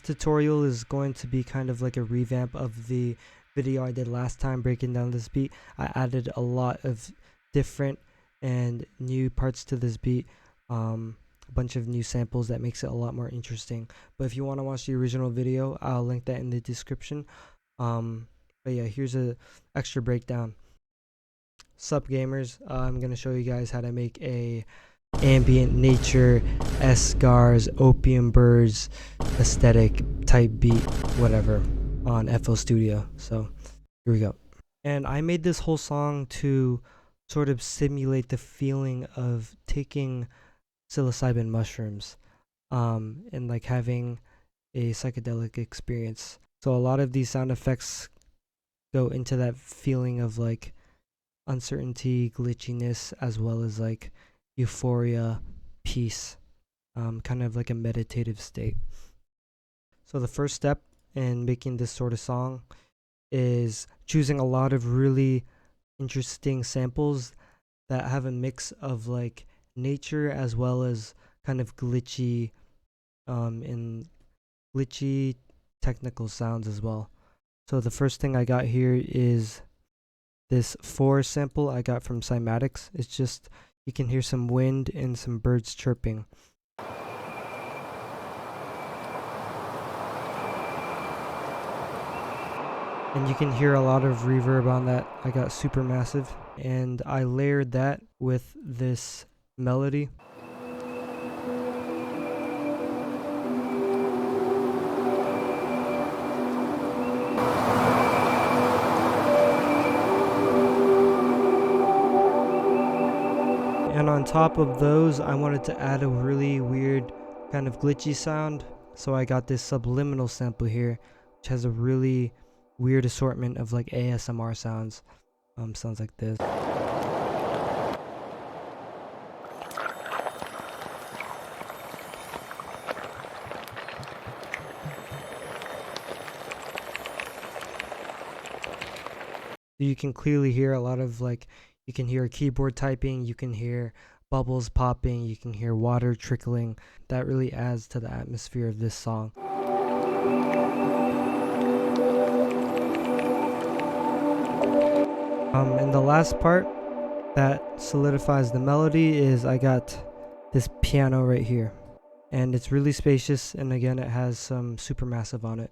tutorial is going to be kind of like a revamp of the video I did last time breaking down this beat. I added a lot of different and new parts to this beat, a bunch of new samples that makes it a lot more interesting. But if you want to watch the original video, I'll link that in the description. But yeah, here's a extra breakdown. Sup gamers, I'm gonna show you guys how to make a ambient nature Sgarz opium birds aesthetic type beat, whatever, on FL Studio. So here we go. And I made this whole song to sort of simulate the feeling of taking psilocybin mushrooms and like having a psychedelic experience. So a lot of these sound effects go into that feeling of like uncertainty, glitchiness, as well as like euphoria, peace, kind of like a meditative state. So the first step in making this sort of song is choosing a lot of really interesting samples that have a mix of like nature as well as kind of glitchy and glitchy technical sounds as well. So the first thing I got here is this 4 sample I got from Cymatics. It's just, you can hear some wind and some birds chirping. And you can hear a lot of reverb on that. I got super massive. And I layered that with this melody. And on top of those, I wanted to add a really weird kind of glitchy sound. So I got this subliminal sample here, which has a really weird assortment of like ASMR sounds. Sounds like this. You can clearly hear a lot of like, you can hear keyboard typing, you can hear bubbles popping, you can hear water trickling. That really adds to the atmosphere of this song. And the last part that solidifies the melody is I got this piano right here. And it's really spacious, and again it has some supermassive on it.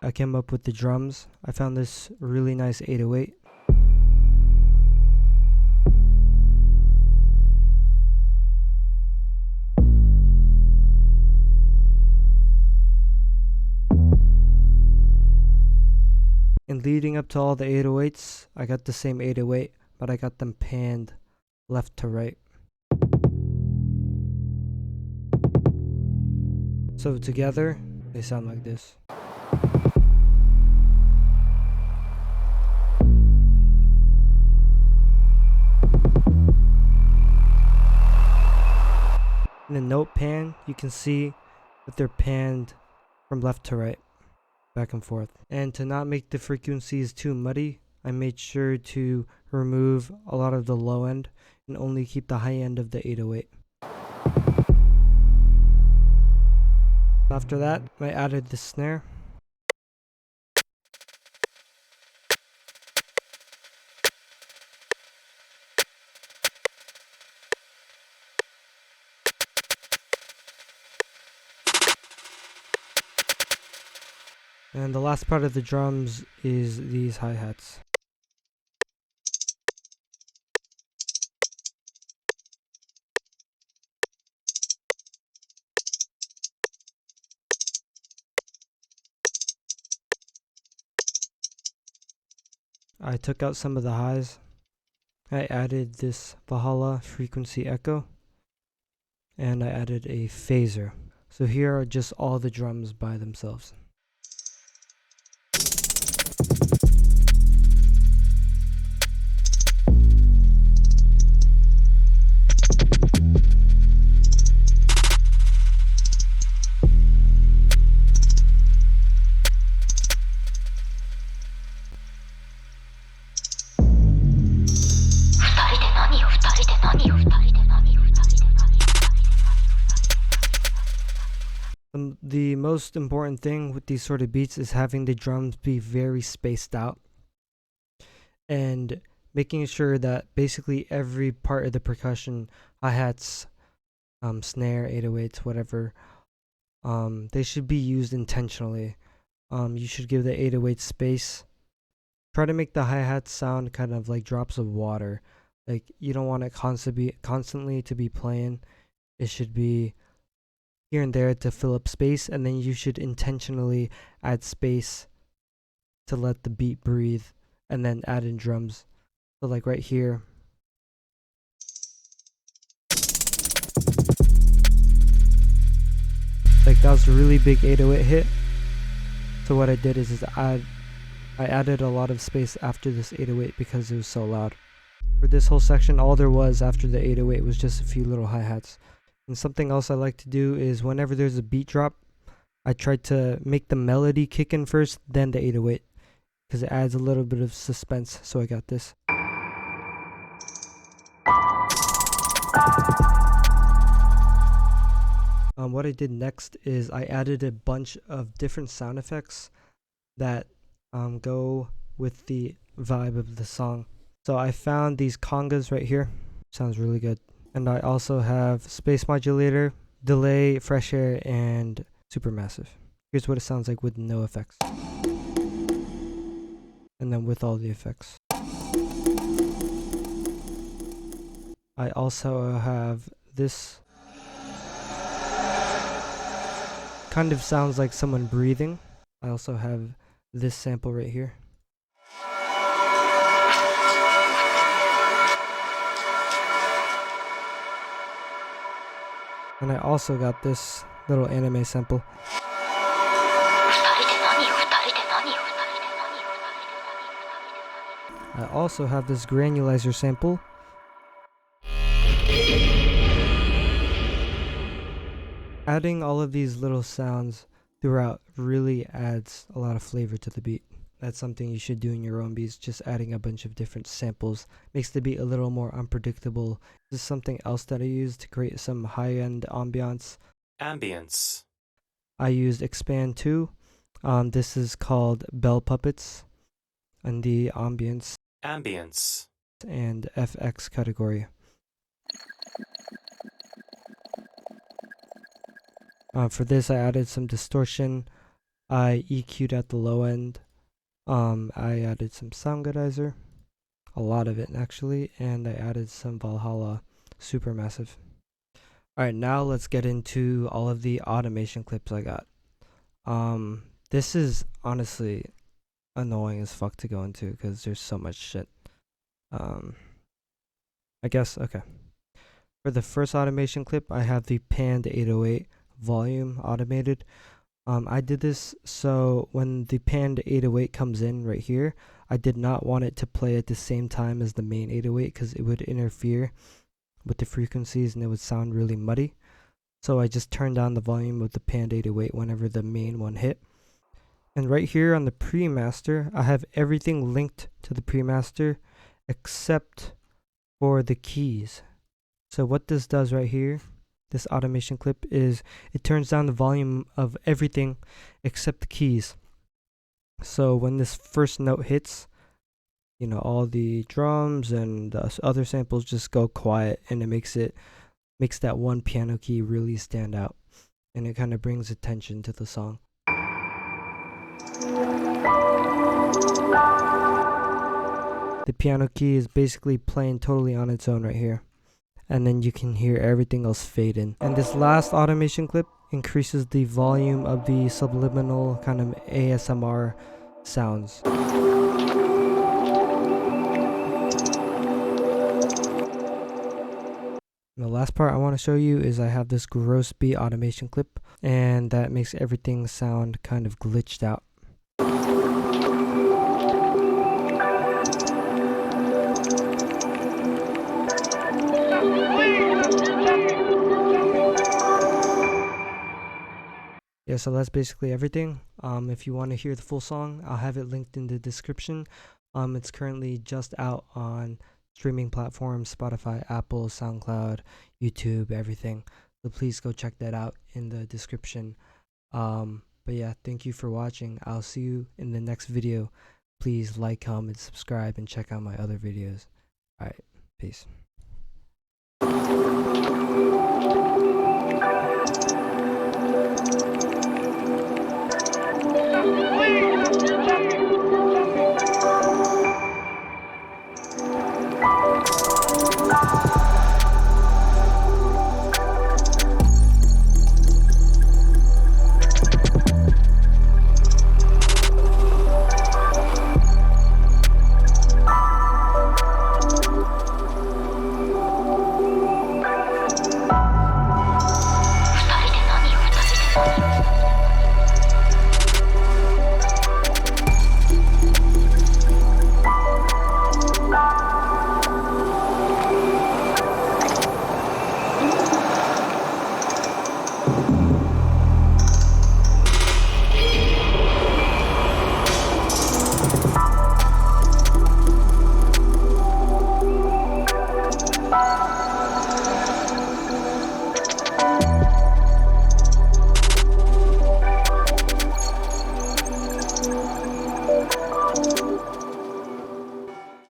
I came up with the drums. I found this really nice 808. And leading up to all the 808s, I got the same 808, but I got them panned left to right. So together, they sound like this. In the note pan, you can see that they're panned from left to right, back and forth. And to not make the frequencies too muddy, I made sure to remove a lot of the low end and only keep the high end of the 808. After that, I added the snare. And the last part of the drums is these hi-hats. I took out some of the highs. I added this Valhalla frequency echo. And I added a phaser. So here are just all the drums by themselves. most important thing with these sort of beats is having the drums be very spaced out and making sure that basically every part of the percussion, hi-hats, snare, 808s, whatever, they should be used intentionally. You should give the 808 space. Try to make the hi-hats sound kind of like drops of water. Like, you don't want it constantly to be playing. It should be here and there to fill up space, and then you should intentionally add space to let the beat breathe, and then add in drums. So like right here, like that was a really big 808 hit. So what I did is I added a lot of space after this 808 because it was so loud. For this whole section, all there was after the 808 was just a few little hi-hats. And something else I like to do is whenever there's a beat drop, I try to make the melody kick in first, then the 808, because it adds a little bit of suspense. So I got this. What I did next is I added a bunch of different sound effects that go with the vibe of the song. So I found these congas right here. Sounds really good. And I also have space modulator, delay, fresh air, and supermassive. Here's what it sounds like with no effects. And then with all the effects. I also have this. Kind of sounds like someone breathing. I also have this sample right here. And I also got this little anime sample. I also have this granulizer sample. Adding all of these little sounds throughout really adds a lot of flavor to the beat. That's something you should do in your own beats, just adding a bunch of different samples. Makes the beat a little more unpredictable. This is something else that I use to create some high-end ambiance. Ambience. I used Expand 2. This is called Bell Puppets in the ambience. Ambience. And FX category. For this, I added some distortion. I EQ'd at the low end. I added some Soundgoodizer, a lot of it actually, and I added some Valhalla Supermassive. Alright, now let's get into all of the automation clips I got. This is honestly annoying as fuck to go into because there's so much shit. I guess, okay. For the first automation clip, I have the panned 808 volume automated. I did this so when the panned 808 comes in right here, I did not want it to play at the same time as the main 808 because it would interfere with the frequencies and it would sound really muddy. So I just turned down the volume of the panned 808 whenever the main one hit. And right here on the pre-master, I have everything linked to the pre-master except for the keys. So what this does right here, this automation clip, is it turns down the volume of everything except the keys. So when this first note hits, you know, all the drums and the other samples just go quiet, and it makes that one piano key really stand out, and it kind of brings attention to the song. The piano key is basically playing totally on its own right here, and then you can hear everything else fade in. And this last automation clip increases the volume of the subliminal kind of ASMR sounds. And the last part I want to show you is I have this gross beat automation clip, and that makes everything sound kind of glitched out. Yeah, so that's basically everything. If you want to hear the full song, I'll have it linked in the description. It's currently just out on streaming platforms, Spotify, Apple, SoundCloud, YouTube, everything. So please go check that out in the description. But yeah, thank you for watching. I'll see you in the next video. Please like, comment, subscribe, and check out my other videos. Alright, peace.